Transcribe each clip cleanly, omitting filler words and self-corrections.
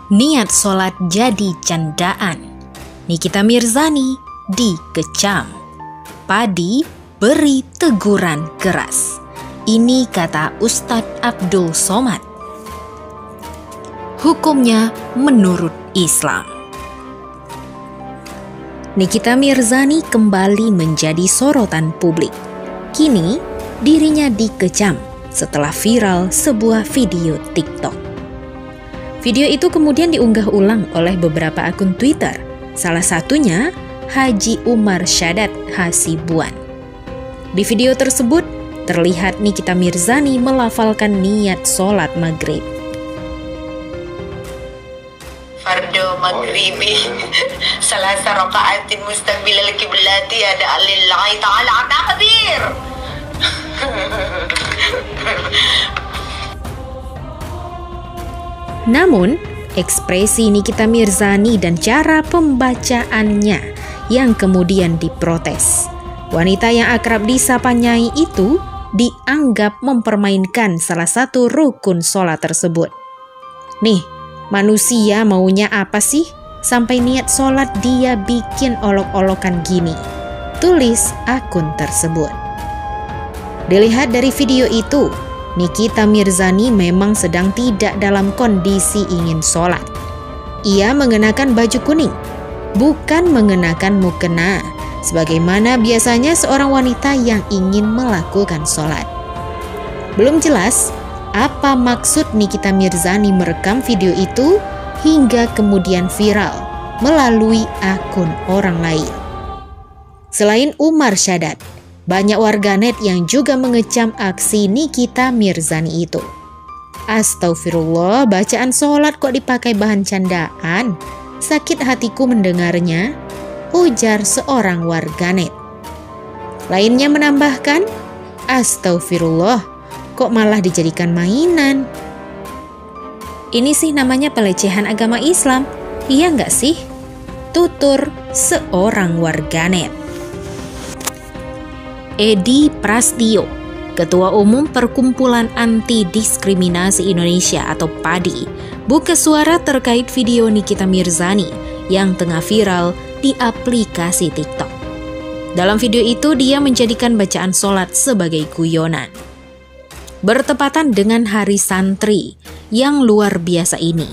Niat sholat jadi candaan. Nikita Mirzani dikecam. Padi beri teguran keras. Ini kata Ustadz Abdul Somad. Hukumnya menurut Islam. Nikita Mirzani kembali menjadi sorotan publik. Kini dirinya dikecam setelah viral sebuah video TikTok. Video itu kemudian diunggah ulang oleh beberapa akun Twitter, salah satunya Haji Umar Syadat Hasibuan. Di video tersebut terlihat Nikita Mirzani melafalkan niat sholat maghrib. Fardu maghribi salasa raka'atin mustaqbilal qiblati ada lillahi ta'ala takbir. Namun, ekspresi Nikita Mirzani dan cara pembacaannya yang kemudian diprotes. Wanita yang akrab disapa Nyai itu dianggap mempermainkan salah satu rukun sholat tersebut. Nih, manusia maunya apa sih? Sampai niat sholat dia bikin olok-olokan gini. Tulis akun tersebut. Dilihat dari video itu, Nikita Mirzani memang sedang tidak dalam kondisi ingin sholat. Ia mengenakan baju kuning, bukan mengenakan mukena, sebagaimana biasanya seorang wanita yang ingin melakukan sholat. Belum jelas apa maksud Nikita Mirzani merekam video itu hingga kemudian viral melalui akun orang lain. Selain Umar Syadat, banyak warganet yang juga mengecam aksi Nikita Mirzani itu. Astagfirullah, bacaan sholat kok dipakai bahan candaan? Sakit hatiku mendengarnya, ujar seorang warganet. Lainnya menambahkan, astagfirullah, kok malah dijadikan mainan? Ini sih namanya pelecehan agama Islam, iya nggak sih? Tutur seorang warganet. Edi Prastio, Ketua Umum Perkumpulan Anti Diskriminasi Indonesia atau PADI, buka suara terkait video Nikita Mirzani yang tengah viral di aplikasi TikTok. Dalam video itu dia menjadikan bacaan sholat sebagai guyonan. Bertepatan dengan Hari Santri yang luar biasa ini,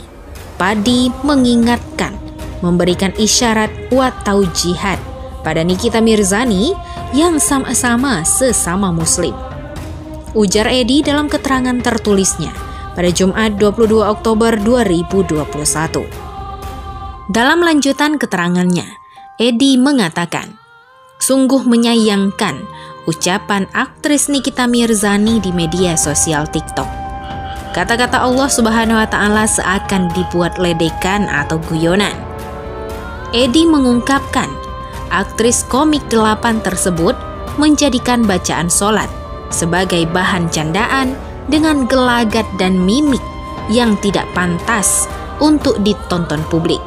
PADI mengingatkan, memberikan isyarat wa taujihad pada Nikita Mirzani yang sama-sama sesama muslim. Ujar Edi dalam keterangan tertulisnya pada Jumat 22 Oktober 2021. Dalam lanjutan keterangannya, Edi mengatakan, sungguh menyayangkan ucapan aktris Nikita Mirzani di media sosial TikTok. Kata-kata Allah Subhanahu wa Ta'ala seakan dibuat ledekan atau guyonan. Edi mengungkapkan, aktris komik 8 tersebut menjadikan bacaan sholat sebagai bahan candaan dengan gelagat dan mimik yang tidak pantas untuk ditonton publik.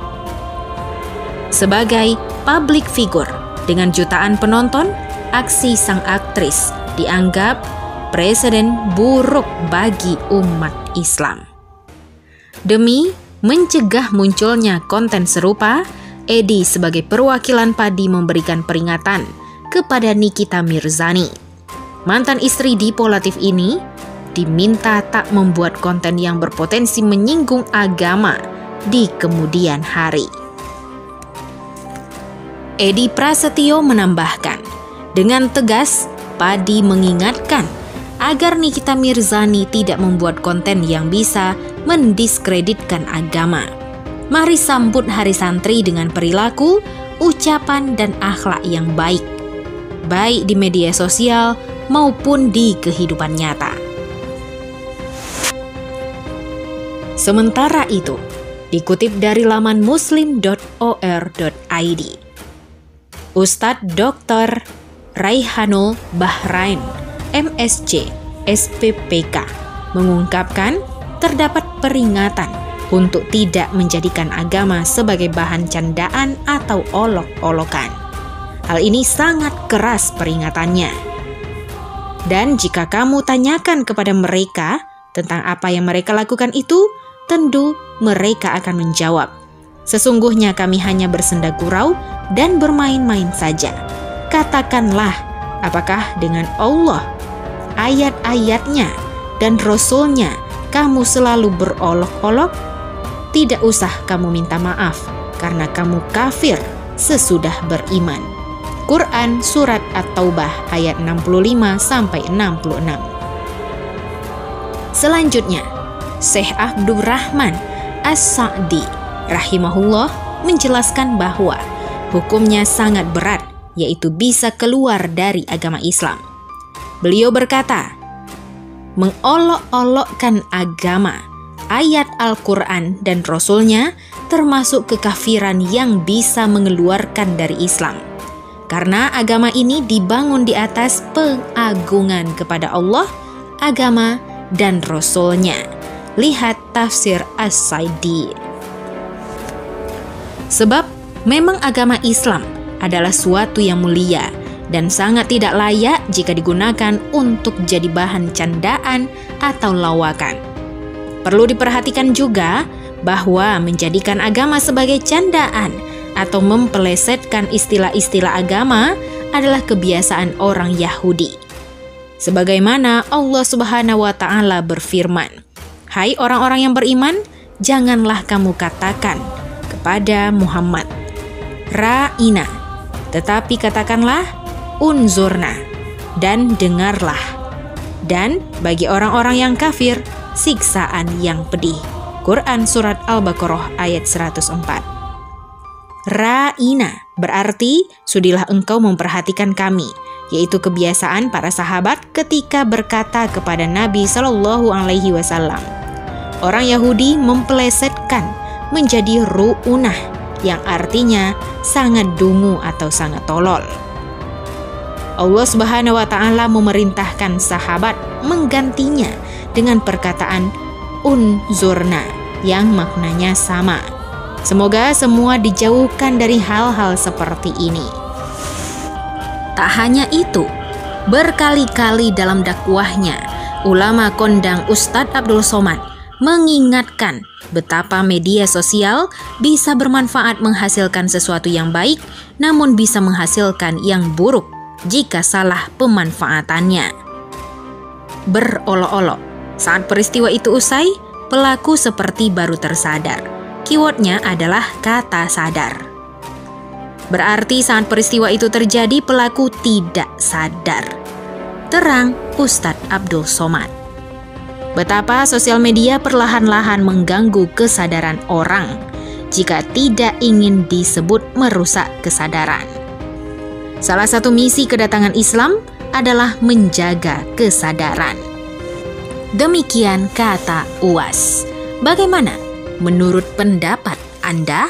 Sebagai public figure dengan jutaan penonton, aksi sang aktris dianggap presiden buruk bagi umat Islam. Demi mencegah munculnya konten serupa, Edi sebagai perwakilan PADI memberikan peringatan kepada Nikita Mirzani. Mantan istri dipolatif ini diminta tak membuat konten yang berpotensi menyinggung agama di kemudian hari. Edi Prasetyo menambahkan, dengan tegas PADI mengingatkan agar Nikita Mirzani tidak membuat konten yang bisa mendiskreditkan agama. Mari sambut Hari Santri dengan perilaku, ucapan, dan akhlak yang baik, baik di media sosial maupun di kehidupan nyata. Sementara itu, dikutip dari laman muslim.or.id, Ustadz Dr. Raihanul Bahrain, MSc, SPPK, mengungkapkan terdapat peringatan untuk tidak menjadikan agama sebagai bahan candaan atau olok-olokan. Hal ini sangat keras peringatannya. Dan jika kamu tanyakan kepada mereka tentang apa yang mereka lakukan itu, tentu mereka akan menjawab, "Sesungguhnya kami hanya bersenda gurau dan bermain-main saja." Katakanlah, apakah dengan Allah, ayat-ayatnya, dan Rasul-Nya kamu selalu berolok-olok? Tidak usah kamu minta maaf, karena kamu kafir sesudah beriman. Quran Surat At-Taubah ayat 65-66. Selanjutnya, Syekh Abdurrahman As-Sa'di rahimahullah menjelaskan bahwa hukumnya sangat berat, yaitu bisa keluar dari agama Islam. Beliau berkata, mengolok-olokkan agama, ayat Al-Quran dan Rasul-Nya termasuk kekafiran yang bisa mengeluarkan dari Islam. Karena agama ini dibangun di atas pengagungan kepada Allah, agama, dan Rasul-Nya. Lihat tafsir As-Sa'di. Sebab memang agama Islam adalah suatu yang mulia dan sangat tidak layak jika digunakan untuk jadi bahan candaan atau lawakan. Perlu diperhatikan juga bahwa menjadikan agama sebagai candaan atau mempelesetkan istilah-istilah agama adalah kebiasaan orang Yahudi. Sebagaimana Allah Subhanahu wa Ta'ala berfirman, "Hai orang-orang yang beriman, janganlah kamu katakan kepada Muhammad, Ra'ina, tetapi katakanlah unzurna, dan dengarlah. Dan bagi orang-orang yang kafir, siksaan yang pedih." Quran Surat Al-Baqarah ayat 104. Ra'ina berarti sudilah engkau memperhatikan kami, yaitu kebiasaan para sahabat ketika berkata kepada Nabi Shallallahu Alaihi Wasallam. Orang Yahudi mempelesetkan menjadi ru'unah, yang artinya sangat dungu atau sangat tolol. Allah Subhanahu wa Ta'ala memerintahkan sahabat menggantinya dengan perkataan unzurna yang maknanya sama. Semoga semua dijauhkan dari hal-hal seperti ini. Tak hanya itu, berkali-kali dalam dakwahnya, ulama kondang Ustadz Abdul Somad mengingatkan betapa media sosial bisa bermanfaat menghasilkan sesuatu yang baik, namun bisa menghasilkan yang buruk jika salah pemanfaatannya. Berolok-olok. Saat peristiwa itu usai, pelaku seperti baru tersadar. Keywordnya adalah kata sadar. Berarti saat peristiwa itu terjadi, pelaku tidak sadar. Terang Ustadz Abdul Somad. Betapa sosial media perlahan-lahan mengganggu kesadaran orang jika tidak ingin disebut merusak kesadaran. Salah satu misi kedatangan Islam adalah menjaga kesadaran. Demikian kata UAS. Bagaimana menurut pendapat Anda?